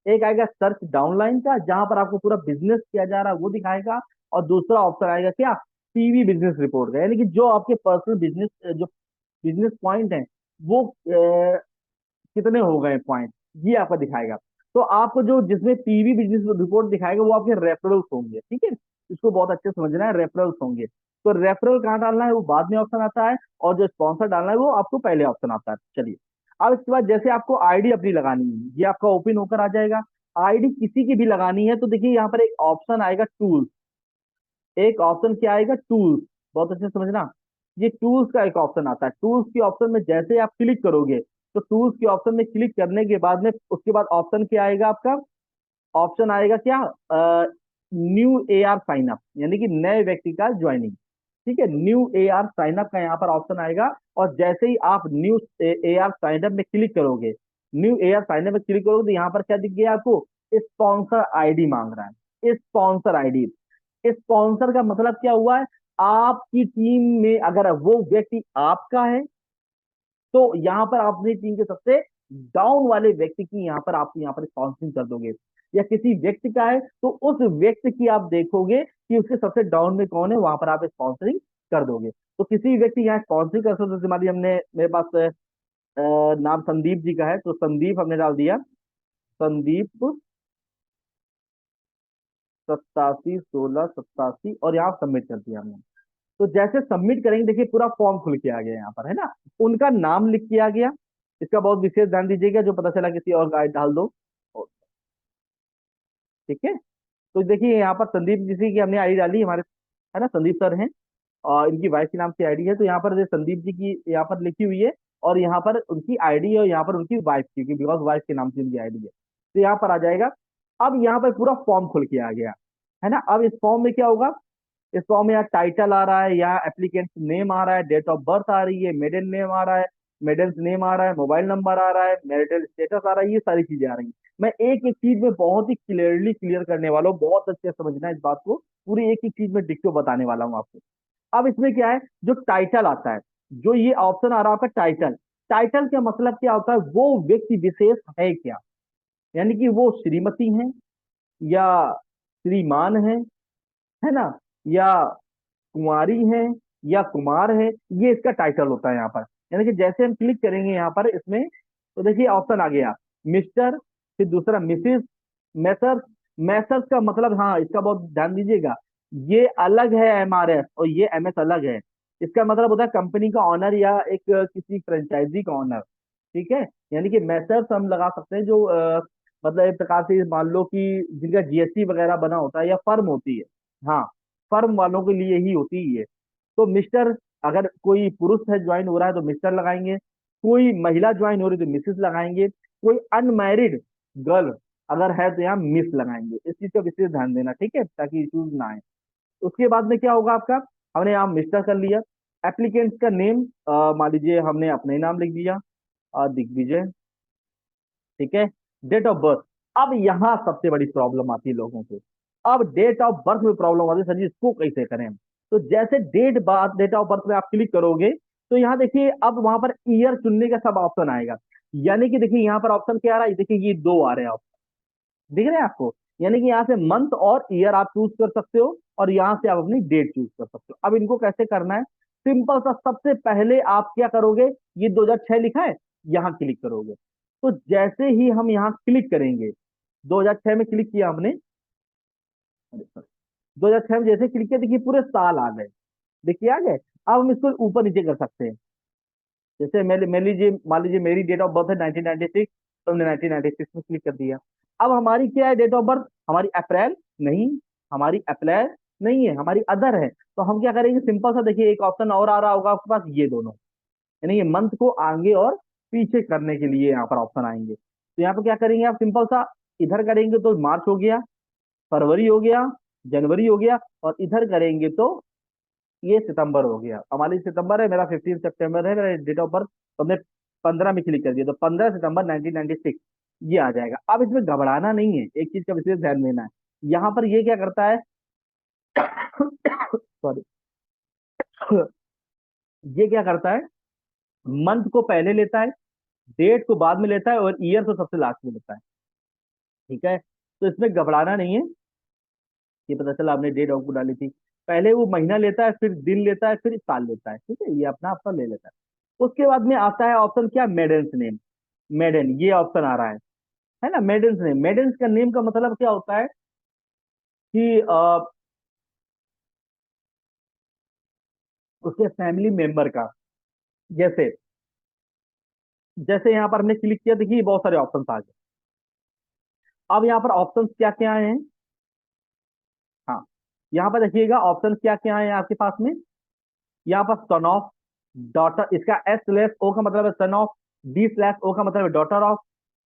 एक आएगा search downline का, जहां पर आपको पूरा बिजनेस किया जा रहा है वो दिखाएगा। और दूसरा ऑप्शन आएगा क्या, पीवी बिजनेस रिपोर्ट का, यानी कि जो आपके पर्सनल बिजनेस, जो बिजनेस पॉइंट है वो कितने हो गए पॉइंट, ये आपका दिखाएगा। तो आपको जो जिसमें पीवी बिजनेस रिपोर्ट दिखाएगा वो आपके रेफरल्स होंगे, ठीक है। इसको बहुत अच्छे से समझना है, रेफरल्स होंगे। तो रेफरल कहाँ डालना है वो बाद में ऑप्शन आता है, और जो स्पॉन्सर डालना है वो आपको पहले ऑप्शन आता है। चलिए, अब इसके बाद जैसे आपको आईडी अपनी लगानी है, ये आपका ओपन होकर आ जाएगा। आईडी किसी की भी लगानी है तो देखिए यहाँ पर एक ऑप्शन आएगा टूल्स, एक ऑप्शन क्या आएगा, टूल्स। बहुत अच्छे से समझना, ये टूल्स का एक ऑप्शन आता है। टूल्स के ऑप्शन में जैसे आप क्लिक करोगे, तो टूल्स के ऑप्शन में क्लिक करने के बाद में उसके बाद ऑप्शन क्या आएगा आपका, ऑप्शन आएगा क्या, new A R sign up, यानी कि नए व्यक्ति का ज्वाइनिंग। ठीक है, new A R sign up का यहाँ पर ऑप्शन आएगा। और जैसे ही आप new A R sign up में क्लिक करोगे, new A R sign up में क्लिक करोगे, तो यहाँ पर क्या दिख गया आपको, स्पॉन्सर आईडी मांग रहा है, स्पॉन्सर आईडी। स्पॉन्सर का मतलब क्या हुआ है, आपकी टीम में अगर वो व्यक्ति आपका है, तो यहाँ पर आप अपनी टीम के सबसे डाउन वाले व्यक्ति की यहाँ पर आप यहाँ पर स्पॉन्सरिंग कर दोगे। या किसी व्यक्ति का है तो उस व्यक्ति की आप देखोगे कि उसके सबसे डाउन में कौन है, वहां पर आप स्पॉन्सरिंग कर दोगे। तो किसी भी व्यक्ति यहाँ स्पॉन्सरिंग कर सकते, मान लीजिए हमने, मेरे पास नाम संदीप जी का है, तो संदीप हमने डाल दिया, संदीप 87 16 87, और यहाँ सबमिट कर दिया हमने। तो जैसे सबमिट करेंगे देखिए पूरा फॉर्म खुल के आ गया यहाँ पर, है ना। उनका नाम लिख के आ गया, इसका बहुत विशेष ध्यान दीजिएगा, जो पता चला किसी और गाइड डाल दो, ठीक है। तो देखिए यहाँ पर संदीप जी की हमने आईडी डाली, हमारे है ना संदीप सर हैं, और इनकी वाइफ के नाम से आईडी है, तो यहाँ पर संदीप जी की यहाँ पर लिखी हुई है, और यहाँ पर उनकी आईडी है, और यहाँ पर उनकी वाइफ की, बिकॉज वाइफ के नाम से उनकी आईडी है, तो यहाँ पर आ जाएगा। अब यहाँ पर पूरा फॉर्म खुल के आ गया, है ना। अब इस फॉर्म में क्या होगा, इस फॉर्म में यहाँ टाइटल आ रहा है, यहाँ एप्लीकेंट नेम आ रहा है, डेट ऑफ बर्थ आ रही है, मेडल नेम आ रहा है, मेडल्स नेम आ रहा है, मोबाइल नंबर आ रहा है, मैरिटल स्टेटस आ रहा है, ये सारी चीजें आ रही हैं। मैं एक एक चीज में बहुत ही क्लियरली क्लियर करने वाला हूँ, बहुत अच्छे से समझना है इस बात को, पूरी एक एक चीज में डिक्टो बताने वाला हूँ आपको। अब इसमें क्या है, जो टाइटल आता है, जो ये ऑप्शन आ रहा है आपका टाइटल, टाइटल का मतलब क्या होता है, वो व्यक्ति विशेष है क्या, यानी कि वो श्रीमती हैं, या श्रीमान है ना, या कुंवारी है, या कुमार है, ये इसका टाइटल होता है यहाँ पर। यानी कि जैसे हम क्लिक करेंगे यहाँ पर इसमें, तो देखिए ऑप्शन आ गया मिस्टर, फिर दूसरा मिसिस, मैसर्स। मैसर्स का मतलब, हाँ इसका बहुत ध्यान दीजिएगा, ये अलग है एमआरएफ, और ये एमएस अलग है। इसका मतलब होता है कंपनी का ऑनर, या एक किसी फ्रेंचाइजी का ऑनर, ठीक है। यानी कि मैसर्स हम लगा सकते हैं, जो मतलब एक प्रकार से मान लो कि जिनका जीएसटी वगैरह बना होता है, या फर्म होती है, हाँ फर्म वालों के लिए ही होती है ये। तो मिस्टर, अगर कोई पुरुष है ज्वाइन हो रहा है तो मिस्टर लगाएंगे, कोई महिला ज्वाइन हो रही है तो मिसेस लगाएंगे, कोई अनमैरिड गर्ल अगर है तो यहाँ मिस लगाएंगे। इस चीज का विशेष ध्यान देना, ठीक है, ताकि इश्यूज ना आए। उसके बाद में क्या होगा आपका, हमने यहाँ मिस्टर कर लिया। एप्लीकेंट का नेम मान लीजिए हमने अपना ही नाम लिख दिया, दिग्विजय, ठीक है। डेट ऑफ बर्थ, अब यहाँ सबसे बड़ी प्रॉब्लम आती है लोगों को। अब डेट ऑफ बर्थ में प्रॉब्लम आती है, सर जी इसको कैसे करें। तो जैसे डेट ऑफ बर्थ में आप क्लिक करोगे, तो यहाँ देखिए अब वहां पर ईयर चुनने का सब ऑप्शन आएगा। यानी कि देखिए यहाँ पर ऑप्शन क्या आ रहा है, देखिए ये दो आ रहे हैं ऑप्शन, दिख रहे हैं आपको। यानी कि यहाँ से मंथ और ईयर आप चूज कर सकते हो, और यहाँ से आप अपनी डेट चूज कर सकते हो। अब इनको कैसे करना है, सिंपल सा, सबसे पहले आप क्या करोगे, ये 2006 लिखा है, यहाँ क्लिक करोगे। तो जैसे ही हम यहाँ क्लिक करेंगे, 2006 में क्लिक किया हमने, अरे सर, 2006 में जैसे क्लिक किया देखिए पूरे साल आ गए, देखिए आ गए। अब हम इसको ऊपर नीचे कर सकते हैं, जैसे मान लीजिए मेरी डेट ऑफ बर्थ है 1996, तो हमने 1996 में क्लिक कर दिया। अब हमारी क्या है डेट ऑफ बर्थ, हमारी अप्रैल नहीं, हमारी अप्रैल नहीं है, हमारी अदर है। तो हम क्या करेंगे, सिंपल सा, देखिए एक ऑप्शन और आ रहा होगा आपके पास, ये दोनों, यानी ये मंथ को आगे और पीछे करने के लिए यहाँ पर ऑप्शन आएंगे। तो यहाँ पर क्या करेंगे आप, सिंपल सा, इधर करेंगे तो मार्च हो गया, फरवरी हो गया, जनवरी हो गया, और इधर करेंगे तो ये सितंबर हो गया। हमारी सितंबर है, मेरा 15 सितंबर है मेरा डेट ऑफ बर्थ, तो हमने 15 में क्लिक कर दिया, तो 15 सितंबर 1996 ये आ जाएगा। अब इसमें घबराना नहीं है, एक चीज का विशेष ध्यान देना है। यहाँ पर ये क्या करता है, सॉरी, ये क्या करता है, मंथ को पहले लेता है, डेट को बाद में लेता है, और ईयर को सबसे लास्ट में लेता है। ठीक है, तो इसमें घबराना नहीं है। ये पता चला आपने डेट ऑफ को डाली थी, पहले वो महीना लेता है, फिर दिन लेता है, फिर साल लेता है, ठीक है, ये अपना अपना ले लेता है। उसके बाद में आता है ऑप्शन क्या, मेडेंस नेम। मेडन, ये ऑप्शन आ रहा है ना, मेडेंस नेम। मेडेंस का नेम का मतलब क्या होता है कि उसके फैमिली मेंबर का। जैसे जैसे यहाँ पर हमने क्लिक किया, देखिए बहुत सारे ऑप्शन आ गए। अब यहाँ पर ऑप्शन क्या क्या हैं, हाँ, यहाँ पर देखिएगा ऑप्शन क्या क्या है आपके पास में। यहाँ पर सन ऑफ, डॉटर, इसका एस स्लैश ओ का मतलब है son of, D slash O का मतलब है daughter of,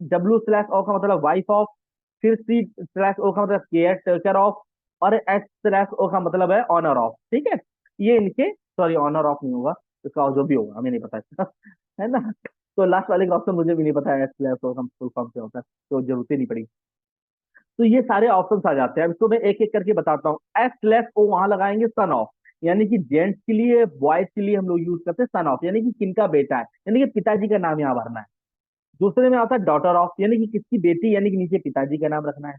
W slash O का मतलब वाइफ ऑफ, फिर सी स्लैश ओ का मतलब केयर टेकर ऑफ, और एच स्लैश ओ का मतलब है ऑनर ऑफ। ठीक है, ये इनके, सॉरी ऑनर ऑफ नहीं होगा, इसका जो भी होगा हमें नहीं पता इसका है ना। तो लास्ट वाले का ऑप्शन मुझे भी नहीं पता है, एच स्लैश ओ का फुल फॉर्म क्या होता है, तो जरूरत ही नहीं पड़ी। तो ये सारे ऑप्शन आ जाते हैं। अब इसको मैं एक एक करके बताता हूँ। एस स्लैश ओ वहां लगाएंगे सन ऑफ, यानी कि जेंट्स के लिए, बॉयज के लिए हम लोग यूज करते हैं सन ऑफ, यानी कि किनका बेटा है, यानी कि पिताजी का नाम यहाँ भरना है। दूसरे में आता है डॉटर ऑफ, यानी कि किसकी बेटी, यानी कि नीचे पिताजी का नाम रखना है।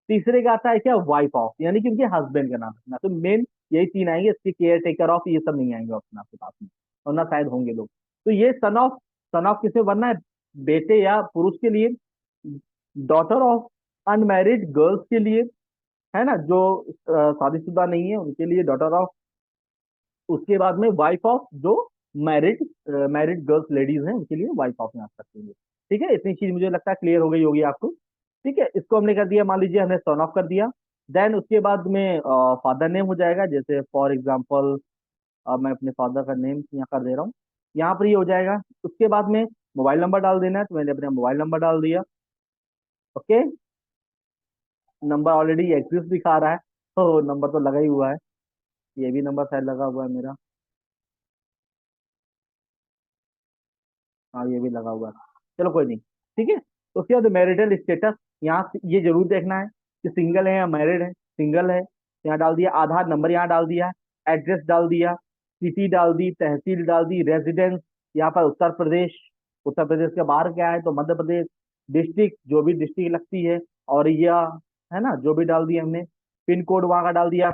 तीसरे का आता है क्या, वाइफ ऑफ, यानी कि उनके हस्बैंड का नाम रखना। तो मेन यही तीन आएंगे, इसके केयर टेकर ऑफ ये सब नहीं आएंगे ऑप्शन आपके पास में, और ना शायद होंगे लोग। तो ये सन ऑफ किसे बनना है, बेटे या पुरुष के लिए। डॉटर ऑफ अनमैरिड गर्ल्स के लिए, है ना, जो शादीशुदा नहीं है उनके लिए डॉटर ऑफ। उसके बाद में वाइफ ऑफ, जो मैरिड मैरिड गर्ल्स लेडीज हैं उनके लिए वाइफ ऑफ यहाँ सकते हैं। ठीक है, इतनी चीज मुझे लगता है क्लियर हो गई होगी आपको। ठीक है, इसको हमने कर दिया, मान लीजिए हमने सन ऑफ कर दिया। देन उसके बाद में फादर नेम हो जाएगा, जैसे फॉर एग्जाम्पल मैं अपने फादर का नेम यहाँ कर दे रहा हूँ, यहाँ पर ये हो जाएगा। उसके बाद में मोबाइल नंबर डाल देना है, तो मैंने अपना मोबाइल नंबर डाल दिया। ओके, नंबर ऑलरेडी एग्जिस्ट दिखा रहा है, तो नंबर तो लगा ही हुआ है, ये भी नंबर शायद लगा हुआ है मेरा। हाँ, ये भी लगा हुआ है, चलो कोई नहीं। ठीक है, तो उसके बाद मैरिटल स्टेटस, यहाँ ये जरूर देखना है कि सिंगल है या मैरिड है। सिंगल है, यहाँ डाल दिया। आधार नंबर यहाँ डाल दिया, एड्रेस डाल दिया, सिटी डाल दी, तहसील डाल दी, रेजिडेंस यहाँ पर उत्तर प्रदेश, उत्तर प्रदेश के बाहर क्या है तो मध्य प्रदेश, डिस्ट्रिक्ट जो भी डिस्ट्रिक्ट लगती है, और यह, है ना, जो भी डाल दिया हमने। पिन कोड वहां का डाल दिया।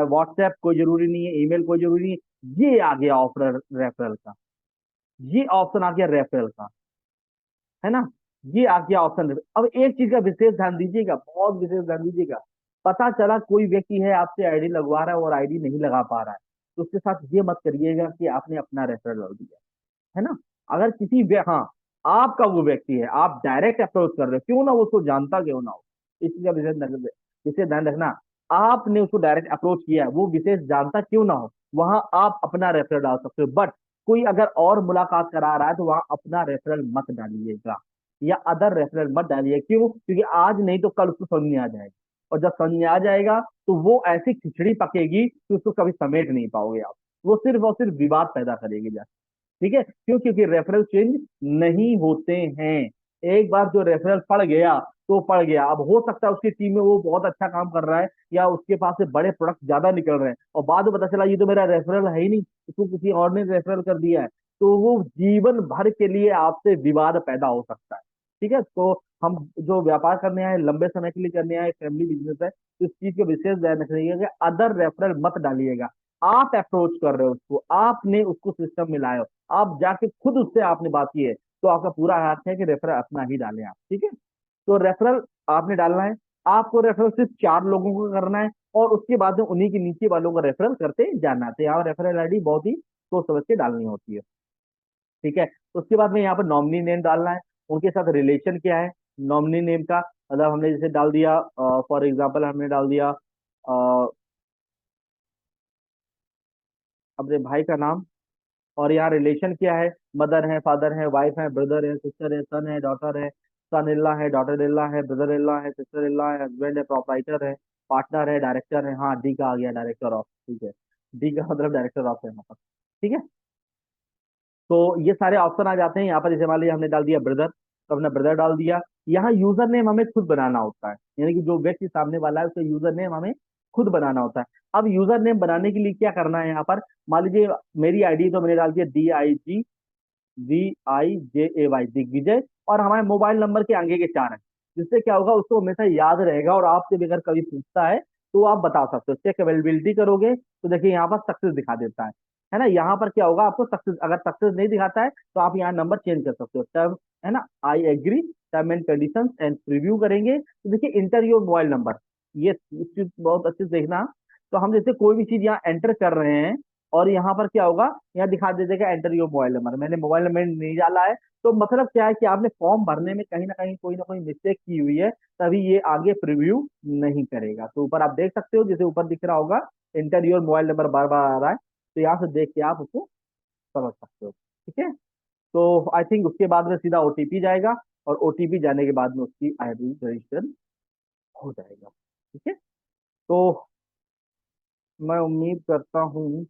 व्हाट्सएप कोई जरूरी नहीं है, ईमेल कोई जरूरी नहीं है। ये आ गया ऑफर रेफरल का, ये ऑप्शन आ गया रेफरल का, है ना, ये आ गया ऑप्शन। अब एक चीज का विशेष ध्यान दीजिएगा, बहुत विशेष ध्यान दीजिएगा। पता चला कोई व्यक्ति है आपसे आईडी लगवा रहा है और आईडी नहीं लगा पा रहा है, तो उसके साथ ये मत करिएगा कि आपने अपना रेफरल डाल दिया, है ना। अगर हाँ, आपका वो व्यक्ति है, आप डायरेक्ट अप्रोच कर रहे हो, क्यों ना वो उसको जानता क्यों ना हो, इस चीज का विशेष ध्यान रखना। आपने उसको डायरेक्ट अप्रोच किया है, वो विशेष जानता क्यों ना हो, वहां आप अपना रेफरल डाल सकते हो। बट कोई अगर और मुलाकात करा रहा है तो वहां अपना रेफरल मत डालिएगा, या अदर रेफरल मत डालिए। क्यों, क्योंकि आज नहीं तो कल उसको समझ में आ जाएगा, और जब समझ में आ जाएगा तो वो ऐसी खिचड़ी पकेगी कि उसको कभी समेट नहीं पाओगे आप। वो सिर्फ और सिर्फ विवाद पैदा करेगी। ठीक है, क्यों, क्योंकि रेफरल चेंज नहीं होते हैं। एक बार जो रेफरल पड़ गया तो पड़ गया। अब हो सकता है उसकी टीम में वो बहुत अच्छा काम कर रहा है, या उसके पास से बड़े प्रोडक्ट ज्यादा निकल रहे हैं, और बाद में पता चला ये तो मेरा रेफरल है ही नहीं, इसको किसी और ने रेफरल कर दिया है, तो वो जीवन भर के लिए आपसे विवाद पैदा हो सकता है। ठीक है, तो हम जो व्यापार करने आए, लंबे समय के लिए करने आए, फैमिली बिजनेस है, तो इस चीज का विशेष ध्यान रखिएगा कि अदर रेफरल मत डालिएगा। आप अप्रोच कर रहे हो उसको, आपने उसको सिस्टम में लाए हो, आप जाके खुद उससे आपने बात की है, तो आपका पूरा हाथ है कि रेफरल अपना ही डालें आप। ठीक है, तो रेफरल आपने डालना है। आपको रेफरल सिर्फ 4 लोगों को करना है, और उसके बाद में उन्हीं के नीचे वालों को रेफरल करते जाना है। तो यहाँ रेफरल आईडी बहुत ही सोच समझ के डालनी होती है। ठीक है, उसके बाद में यहाँ पर नॉमिनी नेम डालना है, उनके साथ रिलेशन क्या है। नॉमिनी नेम का मतलब हमने जैसे डाल दिया, फॉर एग्जाम्पल हमने डाल दिया अपने भाई का नाम, और यहाँ रिलेशन क्या है, मदर है, फादर है, वाइफ है, ब्रदर है, सिस्टर है, सन है, डॉटर है, सन इल्ला है, डॉटर इल्ला है, ब्रदर इल्ला है, सिस्टर इल्ला है, हस्बैंड है, प्रोपराइटर है, पार्टनर है, डायरेक्टर है। हाँ, डी का आ गया, डायरेक्टर ऑफ। ठीक है, डी का मतलब डायरेक्टर ऑफ है यहाँ पर। ठीक है, तो ये सारे ऑप्शन आ जाते हैं यहाँ पर। जैसे मान लीजिए हमने डाल दिया ब्रदर, तो अपना ब्रदर डाल दिया। यहाँ यूजर नेम हमें खुद बनाना होता है, यानी कि जो व्यक्ति सामने वाला है उसका यूजर नेम हमें खुद बनाना होता है। अब यूजर नेम बनाने के लिए क्या करना है यहाँ पर, मान लीजिए मेरी आईडी तो मैंने डाल दिया DIGVIJAY, दिग्विजय, और हमारे मोबाइल नंबर के आगे के 4 हैं, जिससे क्या होगा, उसको हमेशा याद रहेगा और आपसे भी अगर कभी पूछता है तो आप बता सकते हो। चेक अवेलेबिलिटी करोगे तो देखिए यहाँ पर सक्सेस दिखा देता है ना। यहाँ पर क्या होगा, आपको सक्सेस, अगर सक्सेस नहीं दिखाता है तो आप यहाँ नंबर चेंज कर सकते हो, टर्म, है ना, I agree, term and condition and preview करेंगे तो देखिए इंटर योर मोबाइल नंबर, ये इस चीज बहुत अच्छे से देखना। तो हम जैसे कोई भी चीज यहाँ एंटर कर रहे हैं और यहाँ पर क्या होगा, यहाँ दिखा दे देगा एंटर योर मोबाइल नंबर, मैंने मोबाइल नंबर नहीं डाला है, तो मतलब क्या है कि आपने फॉर्म भरने में कहीं ना कोई मिस्टेक की हुई है, तभी ये आगे प्रीव्यू नहीं करेगा। तो ऊपर आप देख सकते हो, जैसे ऊपर दिख रहा होगा इंटर योर मोबाइल नंबर बार बार आ रहा है, तो यहाँ से देख के आप उसको समझ सकते हो। ठीक है, तो आई थिंक उसके बाद में सीधा ओटीपी जाएगा, और ओटीपी जाने के बाद में उसकी आईडी रजिस्टर हो जाएगा। ठीक है, तो मैं उम्मीद करता हूँ